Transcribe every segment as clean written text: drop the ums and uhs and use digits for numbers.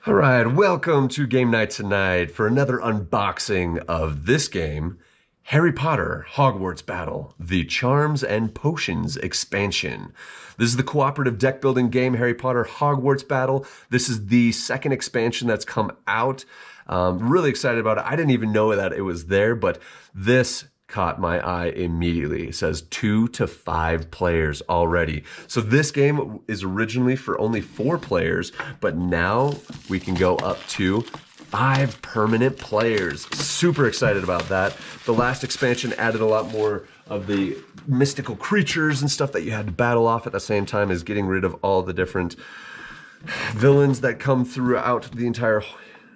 All right, welcome to game night tonight for another unboxing of this game, Harry Potter Hogwarts Battle, the Charms and Potions expansion. This is the cooperative deck building game, Harry Potter Hogwarts Battle. This is the second expansion that's come out. Really excited about it. I didn't even know that it was there, but this caught my eye immediately. It says 2 to 5 players already. So this game is originally for only 4 players, but now we can go up to 5 permanent players. Super excited about that. The last expansion added a lot more of the mystical creatures and stuff that you had to battle off at the same time as getting rid of all the different villains that come throughout the entire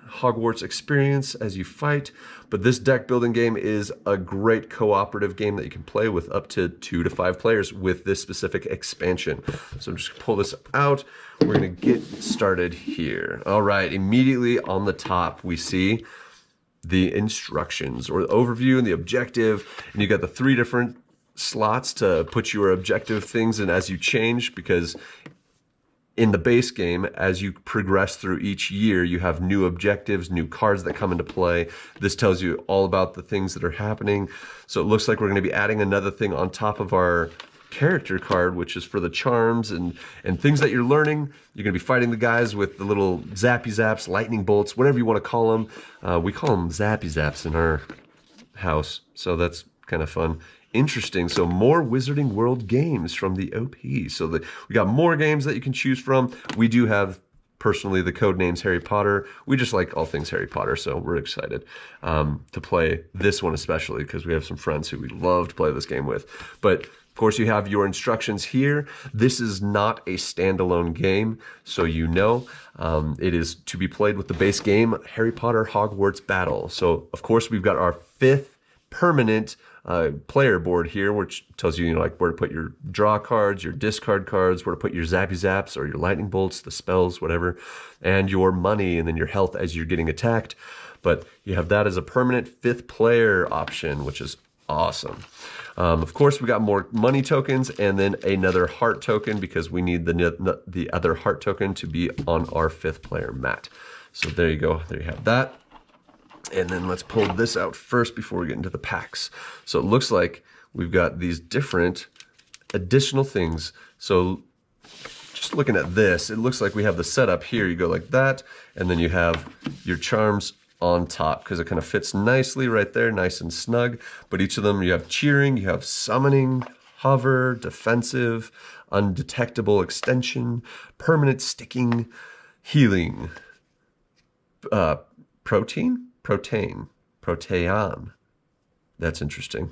Hogwarts experience as you fight. But this deck building game is a great cooperative game that you can play with up to 2 to 5 players with this specific expansion. So I'm just gonna pull this out. We're gonna get started here. All right, immediately on the top we see the instructions or the overview and the objective, and you got the 3 different slots to put your objective things in as you change, because in the base game, as you progress through each year, you have new objectives, new cards that come into play. This tells you all about the things that are happening. So it looks like we're going to be adding another thing on top of our character card, which is for the charms and things that you're learning. You're going to be fighting the guys with the little zappy zaps, lightning bolts, whatever you want to call them. We call them zappy zaps in our house, so that's kind of fun. Interesting. So more Wizarding World games from the OP. So we got more games that you can choose from. We do have, personally, the code names Harry Potter. We just like all things Harry Potter, so we're excited to play this one especially because we have some friends who we love to play this game with. But of course, you have your instructions here. This is not a standalone game, so you know. It is to be played with the base game, Harry Potter Hogwarts Battle. So, of course, we've got our 5th permanent player board here, which tells you, like where to put your draw cards, your discard cards, where to put your zappy zaps or your lightning bolts, the spells, whatever, and your money and then your health as you're getting attacked. But you have that as a permanent 5th player option, which is awesome. Of course, we got more money tokens and then another heart token because we need the other heart token to be on our 5th player mat. So there you go. There you have that. And then let's pull this out first before we get into the packs. So it looks like we've got these different additional things. So just looking at this, it looks like we have the setup here. You go like that, and then you have your charms on top because it kind of fits nicely right there, nice and snug. But each of them, you have cheering, you have summoning, hover, defensive, undetectable extension, permanent sticking, healing, protean. That's interesting.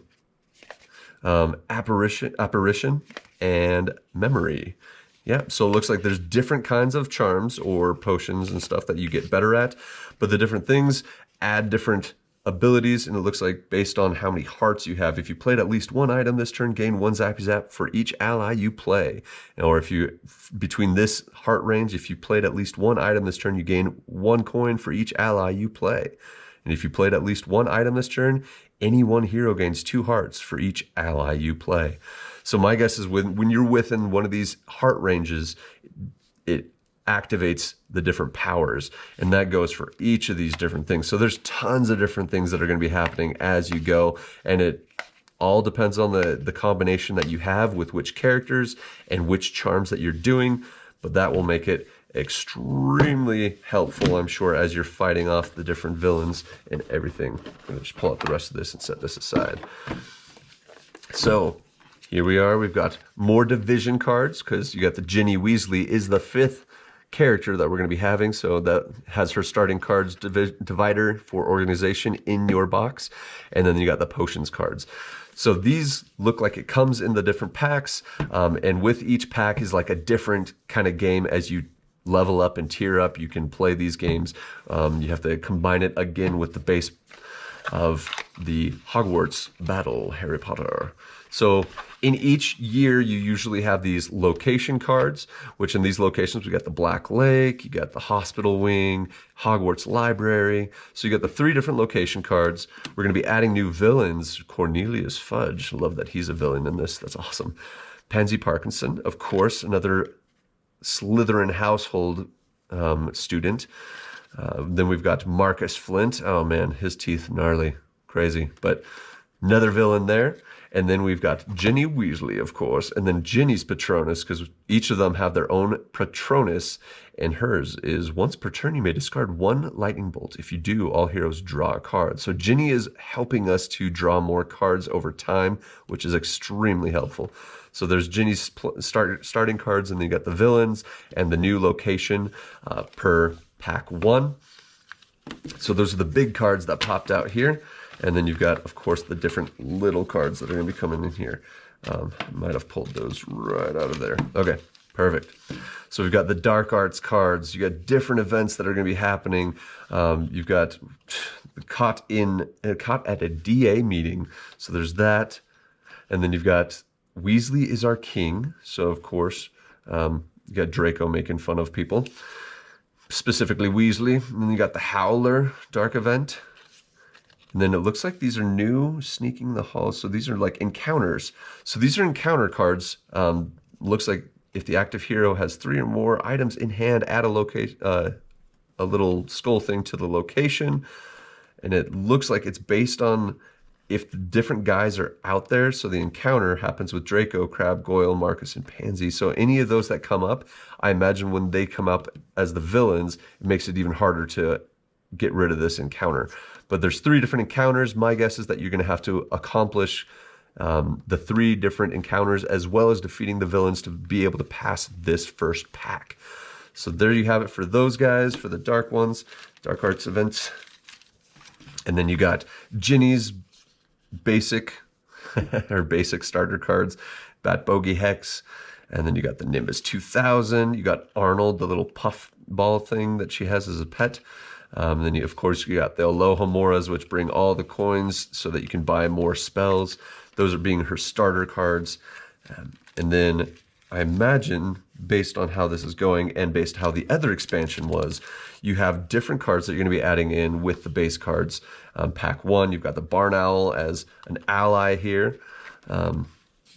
Apparition, and memory. Yeah, so it looks like there's different kinds of charms or potions and stuff that you get better at, but the different things add different abilities, and it looks like based on how many hearts you have. If you played at least 1 item this turn, gain 1 zappy zap for each ally you play. Or if you, between this heart range, if you played at least 1 item this turn, you gain 1 coin for each ally you play. And if you played at least 1 item this turn, any 1 hero gains 2 hearts for each ally you play. So my guess is when you're within one of these heart ranges, it activates the different powers, and that goes for each of these different things. So there's tons of different things that are going to be happening as you go, and it all depends on the combination that you have with which characters and which charms that you're doing, but that will make it extremely helpful, I'm sure, as you're fighting off the different villains and everything. I'm going to just pull out the rest of this and set this aside. So here we are. We've got more division cards because you got the Ginny Weasley is the 5th character that we're going to be having, so that has her starting cards divider for organization in your box, and then you got the potions cards. So these look like it comes in the different packs, and with each pack is like a different kind of game. As you level up and tier up, you can play these games. You have to combine it again with the base of the Hogwarts Battle, Harry Potter. So in each year, you usually have these location cards, which in these locations, we got the Black Lake, you got the Hospital Wing, Hogwarts Library. So you got the 3 different location cards. We're going to be adding new villains. Cornelius Fudge, love that he's a villain in this. That's awesome. Pansy Parkinson, of course, another Slytherin household student. Then we've got Marcus Flint. Oh man, his teeth gnarly, crazy. But another villain there. And then we've got Ginny Weasley, of course, and then Ginny's Patronus, because each of them have their own Patronus, and hers is once per turn you may discard one lightning bolt. If you do, all heroes draw a card. So Ginny is helping us to draw more cards over time, which is extremely helpful. So there's Ginny's starting cards, and then you got the villains and the new location per pack 1. So those are the big cards that popped out here. And then you've got, of course, the different little cards that are going to be coming in here. Might have pulled those right out of there. Okay, perfect. So we've got the Dark Arts cards. You got different events that are going to be happening. You've got caught at a DA meeting. So there's that. And then you've got Weasley is our king. So, of course, you got Draco making fun of people. Specifically Weasley. And then you got the Howler Dark event. And then it looks like these are new, Sneaking the Halls. So these are like encounters. So these are encounter cards. Looks like if the active hero has 3 or more items in hand, add a little skull thing to the location. And it looks like it's based on if the different guys are out there. So the encounter happens with Draco, Crabbe, Goyle, Marcus, and Pansy. So any of those that come up, I imagine when they come up as the villains, it makes it even harder to get rid of this encounter. But there's 3 different encounters. My guess is that you're going to have to accomplish the 3 different encounters as well as defeating the villains to be able to pass this first pack. So there you have it for those guys, for the dark ones, Dark Arts events. And then you got Ginny's basic starter cards, Bat Bogey Hex. And then you got the Nimbus 2000. You got Arnold, the little puff ball thing that she has as a pet. Then, of course, you got the Aloha Moras, which bring all the coins so that you can buy more spells. Those are being her starter cards. And then I imagine, based on how this is going and based on how the other expansion was, you have different cards that you're going to be adding in with the base cards. Pack 1, you've got the Barn Owl as an ally here. Then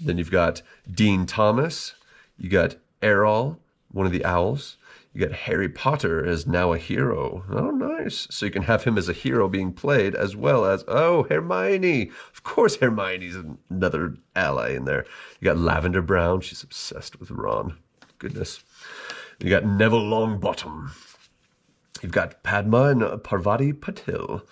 you've got Dean Thomas. You got Errol, one of the owls. You got Harry Potter as now a hero. Oh, nice. So you can have him as a hero being played as well as, oh, Hermione. Of course Hermione's another ally in there. You got Lavender Brown. She's obsessed with Ron. Goodness. You got Neville Longbottom. You've got Padma and Parvati Patil.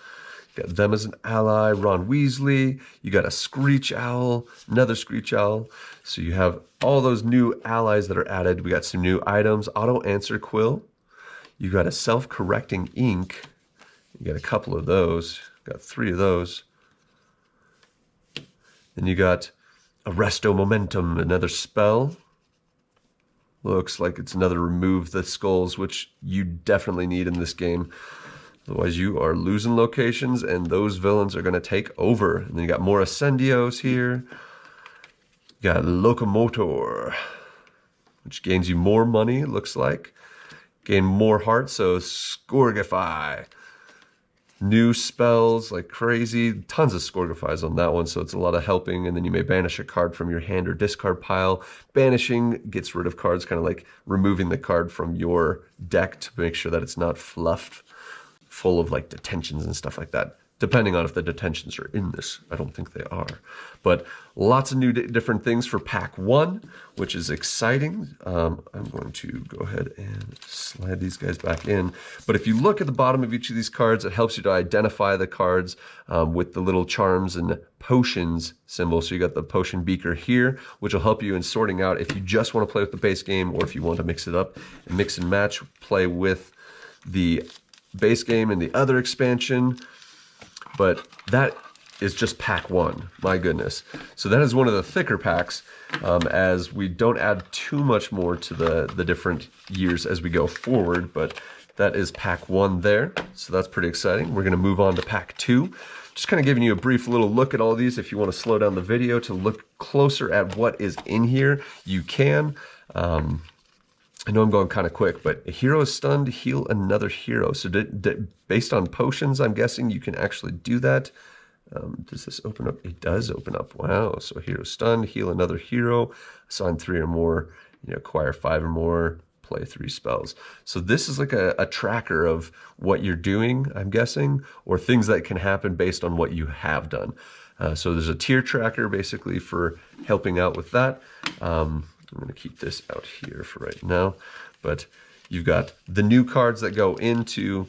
You got them as an ally. Ron Weasley. You got a Screech Owl. Another Screech Owl. So you have all those new allies that are added. We got some new items. Auto Answer Quill. You got a Self-Correcting Ink. You got a couple of those. Got 3 of those. Then you got Arresto Momentum, another spell. Looks like it's another Remove the Skulls, which you definitely need in this game. Otherwise, you are losing locations, and those villains are going to take over. And then you got more Ascendios here. You got Locomotor, which gains you more money, it looks like. Gain more hearts, so Scourgify. New spells like crazy. Tons of Scourgifys on that one, so it's a lot of helping. And then you may banish a card from your hand or discard pile. Banishing gets rid of cards, kind of like removing the card from your deck to make sure that it's not fluffed full of like detentions and stuff like that. Depending on if the detentions are in this. I don't think they are. But lots of new different things for pack 1, which is exciting. I'm going to go ahead and slide these guys back in. But if you look at the bottom of each of these cards, it helps you to identify the cards with the little charms and potions symbol. So you got the potion beaker here, which will help you in sorting out if you just want to play with the base game or if you want to mix it up and mix and match, play with the base game and the other expansion. But that is just pack 1. My goodness. So that is one of the thicker packs as we don't add too much more to the different years as we go forward. But that is pack 1 there. So that's pretty exciting. We're going to move on to pack 2. Just kind of giving you a brief little look at all these. If you want to slow down the video to look closer at what is in here, you can. I know I'm going kind of quick, but a hero is stunned, heal another hero. So based on potions, I'm guessing you can actually do that. Does this open up? It does open up. Wow. So hero stunned, heal another hero, assign 3 or more, acquire 5 or more, play 3 spells. So this is like a tracker of what you're doing, I'm guessing, or things that can happen based on what you have done. So there's a tier tracker basically for helping out with that. I'm going to keep this out here for right now. But you've got the new cards that go into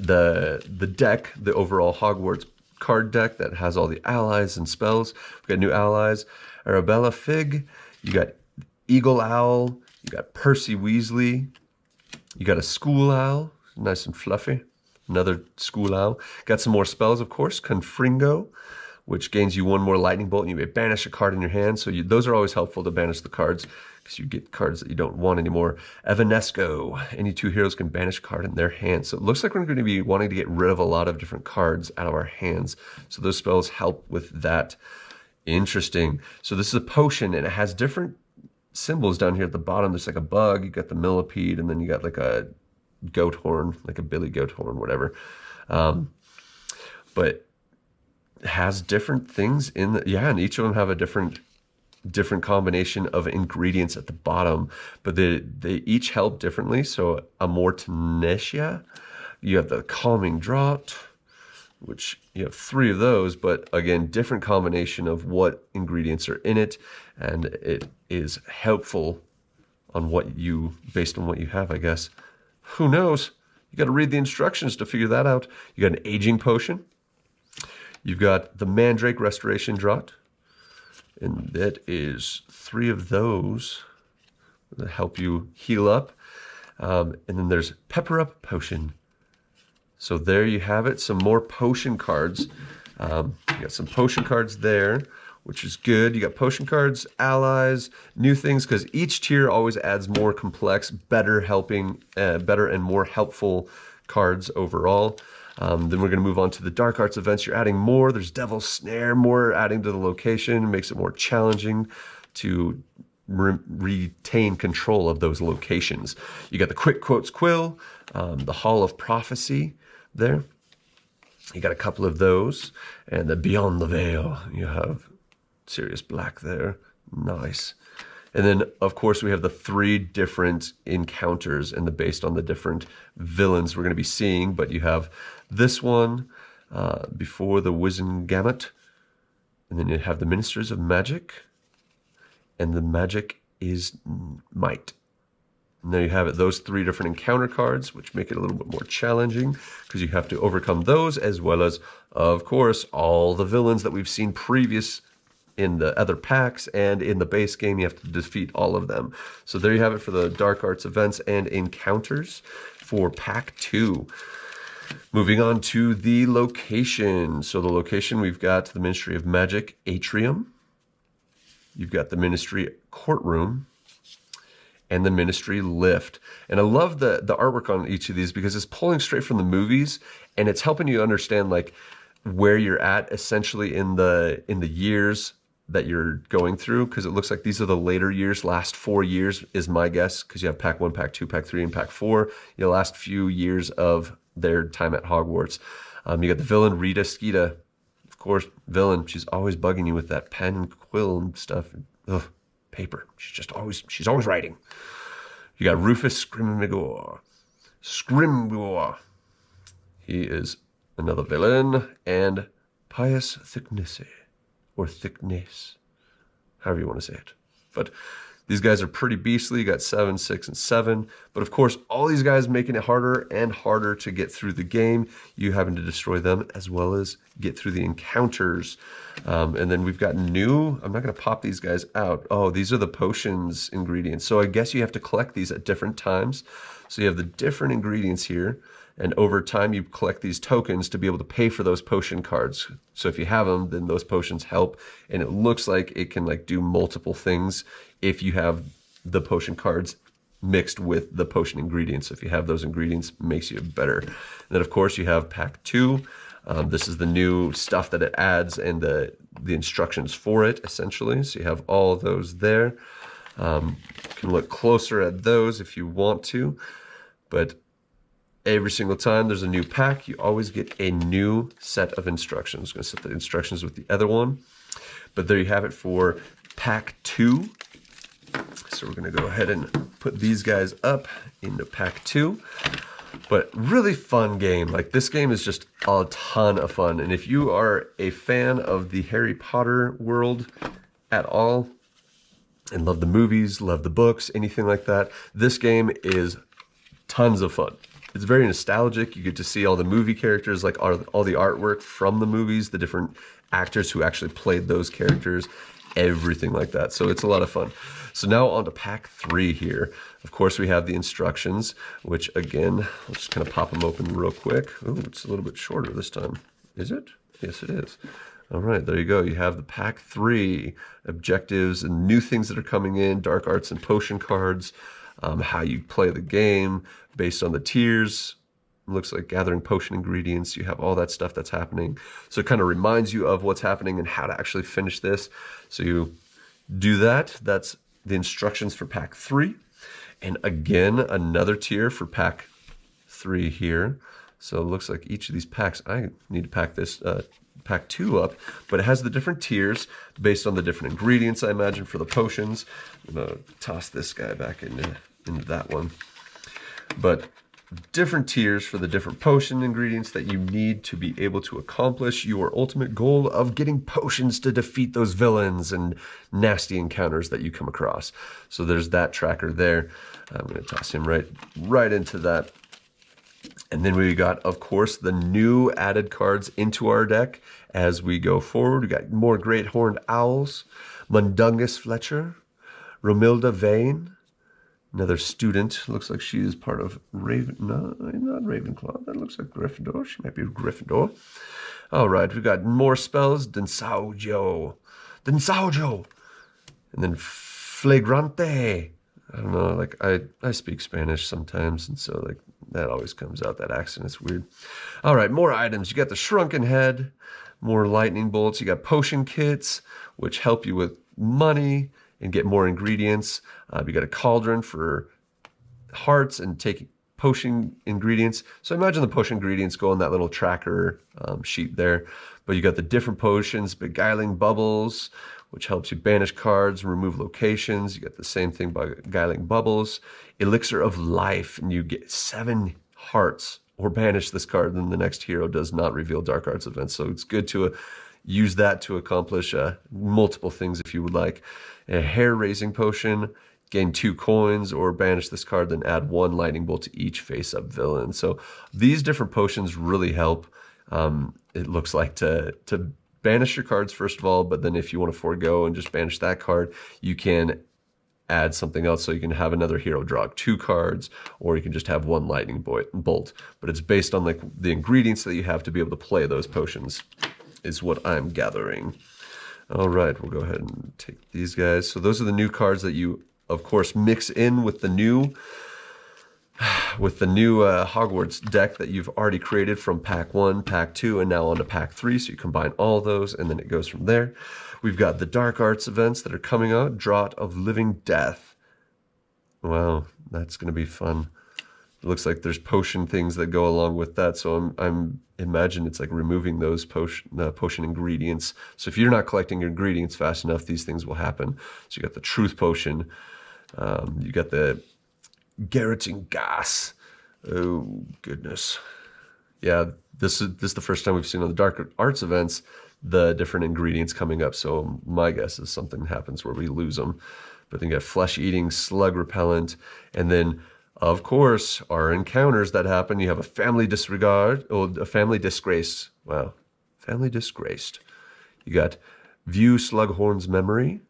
the deck, the overall Hogwarts card deck that has all the allies and spells. We've got new allies, Arabella Fig, you got Eagle Owl, you got Percy Weasley, you got a School Owl, nice and fluffy, another School Owl. Got some more spells, of course, Confringo, which gains you 1 more lightning bolt, and you may banish a card in your hand. So those are always helpful to banish the cards, because you get cards that you don't want anymore. Evanesco, any 2 heroes can banish a card in their hands. So it looks like we're going to be wanting to get rid of a lot of different cards out of our hands. So those spells help with that. Interesting. So this is a potion, and it has different symbols down here at the bottom. There's like a bug, you got the millipede, and then you got like a goat horn, like a billy goat horn, whatever. But it has different things in the, and each of them have a different combination of ingredients at the bottom, but they each help differently. So Amortinetia, you have the calming draught, which you have 3 of those, but again, different combination of what ingredients are in it, and it is helpful on based on what you have, I guess. Who knows? You got to read the instructions to figure that out. You got an aging potion. You've got the Mandrake Restoration Draught, and that is 3 of those that help you heal up. And then there's Pepper Up Potion. So there you have it, some more potion cards. You got some potion cards there, which is good. You got potion cards, allies, new things, because each tier always adds more complex, better and more helpful cards overall. Then we're going to move on to the Dark Arts events. You're adding more. There's Devil's Snare, more adding to the location. Makes it more challenging to retain control of those locations. You got the Quick Quotes Quill, the Hall of Prophecy there. You got a couple of those. And the Beyond the Veil, you have Sirius Black there. Nice. And then, of course, we have the 3 different encounters and based on the different villains we're going to be seeing. But you have this one before the Wizengamot. And then you have the Ministers of Magic. And the magic is might. And there you have it, those 3 different encounter cards, which make it a little bit more challenging because you have to overcome those, as well as, of course, all the villains that we've seen previous in the other packs, and in the base game you have to defeat all of them. So there you have it for the Dark Arts events and encounters for pack 2. Moving on to the location. So the location, we've got the Ministry of Magic Atrium. You've got the Ministry Courtroom and the Ministry Lift. And I love the artwork on each of these because it's pulling straight from the movies, and it's helping you understand like where you're at essentially in the years that you're going through, because it looks like these are the later years. Last 4 years is my guess, because you have pack 1, pack 2, pack 3, and pack 4. The last few years of their time at Hogwarts. You got the villain Rita Skeeta. Of course, villain. She's always bugging you with that pen and quill and stuff. Ugh, paper. She's always writing. You got Rufus Scrimgeour. He is another villain. And Pious Thicknesse, or Thickness, however you want to say it. But these guys are pretty beastly. You got 7, 6, and 7. But of course, all these guys making it harder and harder to get through the game. You having to destroy them as well as get through the encounters. And then we've got new, I'm not going to pop these guys out. Oh, these are the potions ingredients. So I guess you have to collect these at different times. So you have the different ingredients here. And over time, you collect these tokens to be able to pay for those potion cards. So if you have them, then those potions help. And it looks like it can like do multiple things if you have the potion cards mixed with the potion ingredients. If you have those ingredients, it makes you better. And then, of course, you have pack 2. This is the new stuff that it adds and the instructions for it, essentially. So you have all of those there. You can look closer at those if you want to. But every single time there's a new pack, you always get a new set of instructions. I'm going to set the instructions with the other one. But there you have it for pack 2 So we're going to go ahead and put these guys up into pack 2. But really fun game. Like, this game is just a ton of fun. And if you are a fan of the Harry Potter world at all, and love the movies, love the books, anything like that, this game is tons of fun. It's very nostalgic. You get to see all the movie characters, like all the artwork from the movies, the different actors who actually played those characters, everything like that. So it's a lot of fun. So now on to pack 3 here. Of course, we have the instructions, which again, I'll just kind of pop them open real quick. Oh, it's a little bit shorter this time. Is it? Yes, it is. All right, there you go. You have the pack 3 objectives and new things that are coming in, dark arts and potion cards, how you play the game based on the tiers. It looks like gathering potion ingredients. You have all that stuff that's happening. So it kind of reminds you of what's happening and how to actually finish this. So you do that. That's the instructions for pack 3. And again, another tier for pack 3 here. So it looks like each of these packs, I need to pack this pack 2 up, but it has the different tiers based on the different ingredients, I imagine, for the potions. I'm gonna toss this guy back into that one. But different tiers for the different potion ingredients that you need to be able to accomplish your ultimate goal of getting potions to defeat those villains and nasty encounters that you come across. So there's that tracker there. I'm gonna toss him right into that. And then we got, of course, the new added cards into our deck as we go forward. We got more Great Horned Owls, Mundungus Fletcher, Romilda Vane, another student. Looks like she is part of no, not Ravenclaw. That looks like Gryffindor. She might be Gryffindor. All right, we got more spells. Densaujo. And then Flagrante. I don't know, like I speak Spanish sometimes, and so like that always comes out, that accent is weird. All right, more items. You got the Shrunken Head, more lightning bolts. You got potion kits, which help you with money and get more ingredients. You got a cauldron for hearts and taking potion ingredients. So imagine the potion ingredients go on that little tracker sheet there. But you got the different potions, Beguiling Bubbles, which helps you banish cards and remove locations. You got the same thing by Beguiling Bubbles. Elixir of Life, and you get 7 hearts or banish this card, then the next hero does not reveal dark arts events. So it's good to use that to accomplish multiple things if you would like. A hair-raising potion, gain 2 coins, or banish this card, then add 1 lightning bolt to each face-up villain. So these different potions really help, it looks like, to banish your cards first of all, but then if you want to forego and just banish that card, you can add something else. So you can have another hero draw 2 cards, or you can just have 1 lightning bolt. But it's based on like the ingredients that you have to be able to play those potions, is what I'm gathering. All right, we'll go ahead and take these guys. So those are the new cards that you, of course, mix in with the new Hogwarts deck that you've already created from pack 1, pack 2, and now on to pack 3. So you combine all those, and then it goes from there. We've got the Dark Arts events that are coming out. Draught of Living Death. Wow, that's going to be fun. It looks like there's potion things that go along with that. So I'm imagine it's like removing those potion ingredients. So if you're not collecting your ingredients fast enough, these things will happen. So you got the Truth Potion. You got the Garroting Gas. Oh, goodness. Yeah, this is the first time we've seen on the Dark Arts events the different ingredients coming up. So my guess is something happens where we lose them. But then you got Flesh-Eating, Slug Repellent, and then, of course, our encounters that happen. You have a Family Disregard, or a Family Disgrace. Wow, Family Disgraced. You got View Slughorn's Memory,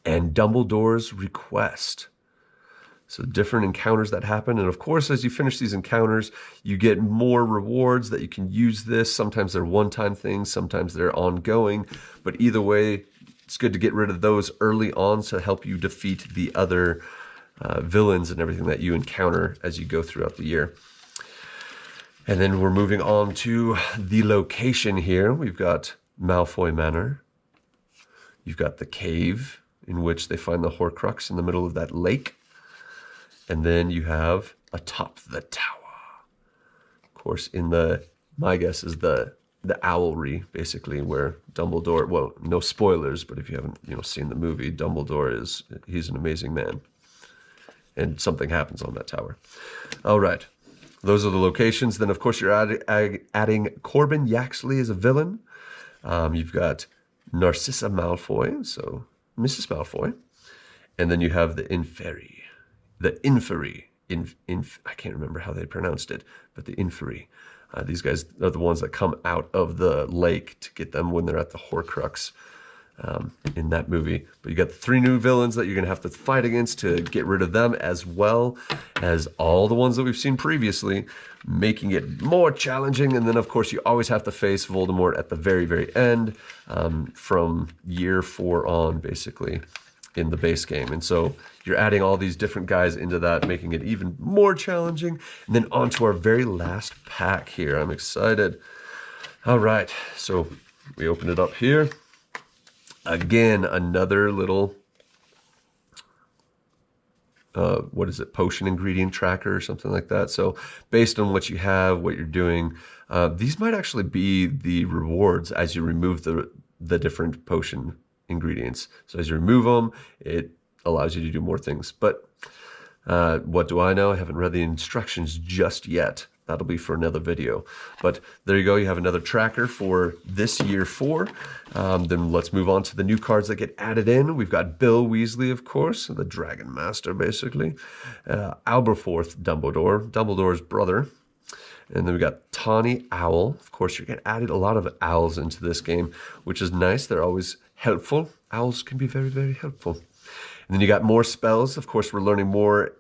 and Dumbledore's Request. So different encounters that happen. And of course, as you finish these encounters, you get more rewards that you can use this. Sometimes they're one-time things, sometimes they're ongoing. But either way, it's good to get rid of those early on to help you defeat the other villains and everything that you encounter as you go throughout the year. And then we're moving on to the location here. We've got Malfoy Manor. You've got the cave in which they find the Horcrux in the middle of that lake. And then you have atop the tower. Of course, my guess is the the owlry, basically, where Dumbledore, well, no spoilers, but if you haven't, seen the movie, Dumbledore he's an amazing man. And something happens on that tower. All right. Those are the locations. Then, of course, you're adding Corbin Yaxley as a villain. You've got Narcissa Malfoy, so Mrs. Malfoy. And then you have the Inferi. I can't remember how they pronounced it, but the Inferi. These guys are the ones that come out of the lake to get them when they're at the Horcrux in that movie. But you got the 3 new villains that you're going to have to fight against to get rid of them, as well as all the ones that we've seen previously, making it more challenging. And then, of course, you always have to face Voldemort at the very, very end from year 4 on, basically, in the base game. And so you're adding all these different guys into that, making it even more challenging. And then on to our very last pack here. I'm excited. All right, so we open it up here. Again, another little, potion ingredient tracker or something like that. So based on what you have, what you're doing, these might actually be the rewards as you remove the different potion ingredients. So as you remove them, it allows you to do more things. But what do I know? I haven't read the instructions just yet. That'll be for another video. But there you go. You have another tracker for this year 4. Then let's move on to the new cards that get added in. We've got Bill Weasley, of course, the Dragon Master, basically. Aberforth Dumbledore, Dumbledore's brother. And then we got Tawny Owl. Of course, you're getting added a lot of owls into this game, which is nice. They're always helpful. Owls can be very, very helpful. And then you got more spells. Of course, we're learning more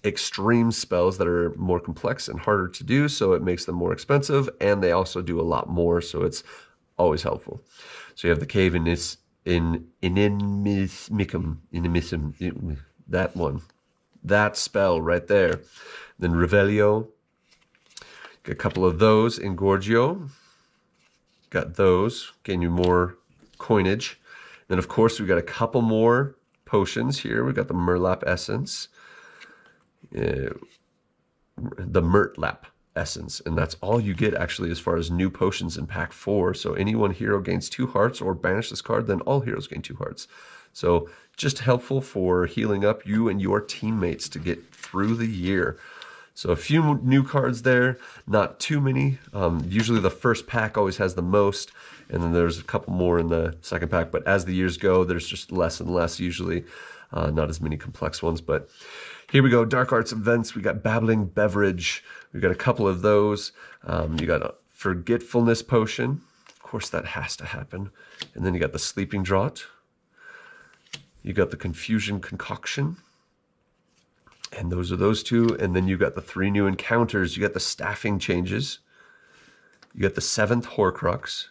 extreme spells that are more complex and harder to do, so it makes them more expensive, and they also do a lot more, so it's always helpful. So you have the Cave in Inimicum, that one. That spell right there. Then Revelio. Got a couple of those. Engorgio. Got those. Gain you more coinage. Then, of course, we've got a couple more potions here. We've got the Murlap Essence. The Murtlap Essence, and that's all you get actually as far as new potions in pack 4. So any one hero gains 2 hearts or banish this card, then all heroes gain 2 hearts. So just helpful for healing up you and your teammates to get through the year. So a few new cards there, not too many. Usually the first pack always has the most, and then there's a couple more in the second pack. But as the years go, there's just less and less usually. Not as many complex ones, but here we go. Dark Arts events. We got Babbling Beverage. We got a couple of those. You got a Forgetfulness Potion. Of course, that has to happen. And then you got the Sleeping Draught. You got the Confusion Concoction. And those are those 2. And then you got the 3 new encounters. You got the Staffing Changes. You got the 7th Horcrux.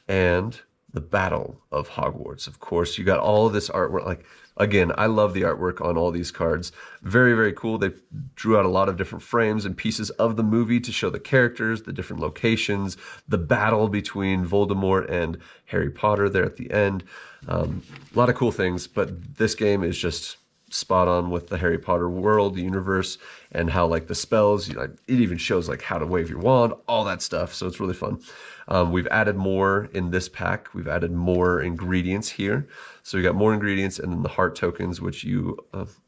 And the Battle of Hogwarts. Of course, you got all of this artwork. Like, again, I love the artwork on all these cards. Very, very cool. They drew out a lot of different frames and pieces of the movie to show the characters, the different locations, the battle between Voldemort and Harry Potter there at the end. A lot of cool things, but this game is just spot on with the Harry Potter world, the universe, and how like the spells, it even shows like how to wave your wand, all that stuff. So it's really fun. We've added more in this pack. We've added more ingredients here. So we got more ingredients, and then the heart tokens, which you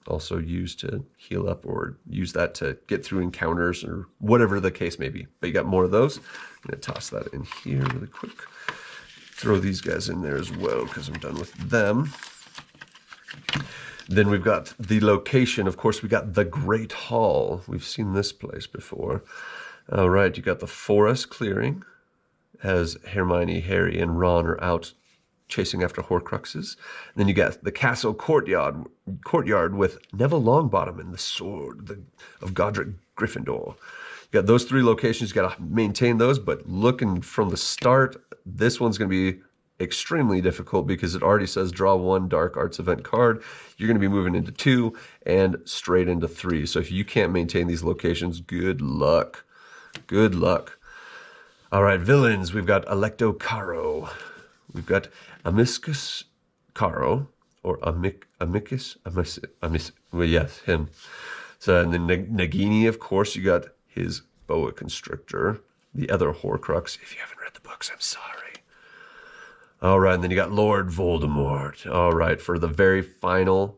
also use to heal up or use that to get through encounters or whatever the case may be. But you got more of those. I'm going to toss that in here really quick. Throw these guys in there as well because I'm done with them. Then we've got the location. Of course, we got the Great Hall. We've seen this place before. All right, you got the Forest Clearing as Hermione, Harry, and Ron are out chasing after Horcruxes. And then you got the Castle Courtyard with Neville Longbottom and the Sword of Godric Gryffindor. You got those 3 locations. You got to maintain those, but looking from the start, this one's going to be extremely difficult because it already says draw 1 Dark Arts event card. You're going to be moving into 2 and straight into 3. So if you can't maintain these locations, good luck. Good luck. All right, villains. We've got Electo Caro. We've got Amiscus Caro, or Amicus. Well, yes, him. So, and then Nagini, of course, you got his Boa Constrictor. the other Horcrux. If you haven't read the books, I'm sorry. All right, and then you got Lord Voldemort. All right, for the very final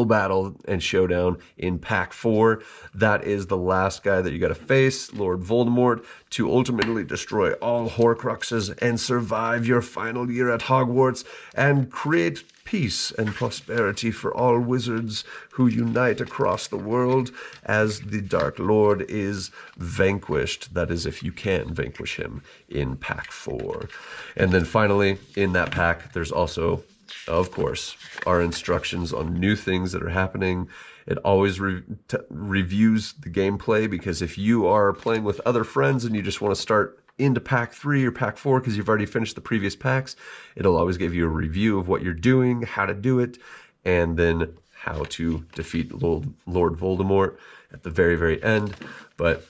battle and showdown in Pack 4. That is the last guy that you got to face, Lord Voldemort, to ultimately destroy all Horcruxes and survive your final year at Hogwarts and create peace and prosperity for all wizards who unite across the world as the Dark Lord is vanquished. That is, if you can vanquish him in Pack 4. And then finally, in that pack, there's also, of course, our instructions on new things that are happening. It always reviews the gameplay, because if you are playing with other friends and you just want to start into Pack 3 or Pack 4 because you've already finished the previous packs, it'll always give you a review of what you're doing, how to do it, and then how to defeat Lord Voldemort at the very, very end. But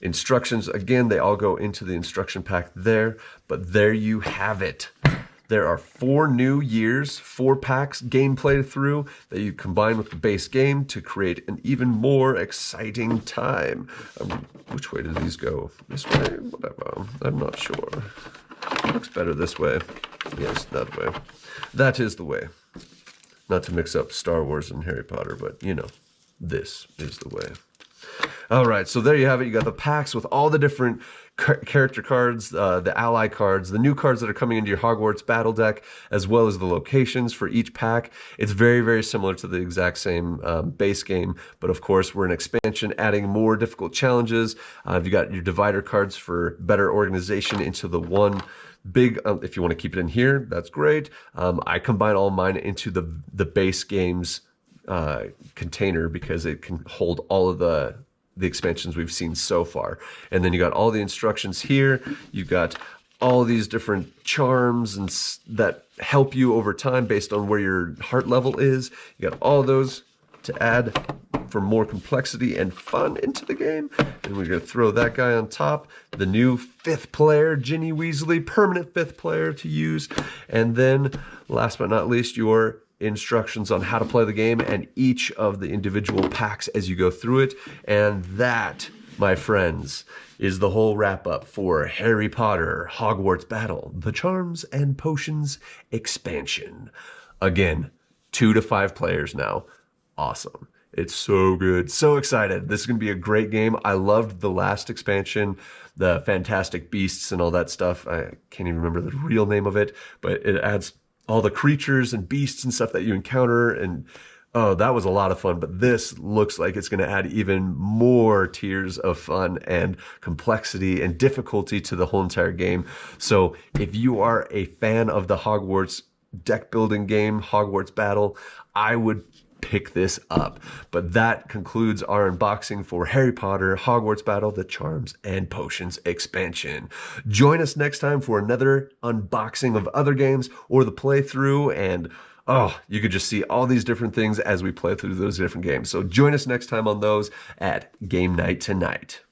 instructions, again, they all go into the instruction pack there, but there you have it. There are 4 new years, 4 packs gameplay through that you combine with the base game to create an even more exciting time. Which way do these go? This way? Whatever. I'm not sure. Looks better this way. Yes, that way. That is the way. Not to mix up Star Wars and Harry Potter, but you know, this is the way. All right, so there you have it. You got the packs with all the different character cards, the ally cards, the new cards that are coming into your Hogwarts Battle deck, as well as the locations for each pack. It's very, very similar to the exact same base game, but of course we're an expansion adding more difficult challenges. You got your divider cards for better organization into the one big, if you want to keep it in here, that's great. I combine all mine into the base game's container because it can hold all of the expansions we've seen so far. And then you got all the instructions here. You got all these different charms and that help you over time based on where your heart level is. You got all those to add for more complexity and fun into the game. And we're going to throw that guy on top. The new 5th player, Ginny Weasley, permanent 5th player to use. And then last but not least, your instructions on how to play the game and each of the individual packs as you go through it. And that, my friends, is the whole wrap up for Harry Potter Hogwarts Battle, the Charms and Potions expansion. Again, 2 to 5 players now. Awesome. It's so good. So excited. This is going to be a great game. I loved the last expansion, the Fantastic Beasts and all that stuff. I can't even remember the real name of it, but it adds all the creatures and beasts and stuff that you encounter. And oh, that was a lot of fun. But this looks like it's going to add even more tiers of fun and complexity and difficulty to the whole entire game. So if you are a fan of the Hogwarts deck building game, Hogwarts Battle, I would pick this up. But that concludes our unboxing for Harry Potter Hogwarts Battle, the Charms and Potions expansion. Join us next time for another unboxing of other games or the playthrough, and oh, you could just see all these different things as we play through those different games. So join us next time on those at Game Night Tonight.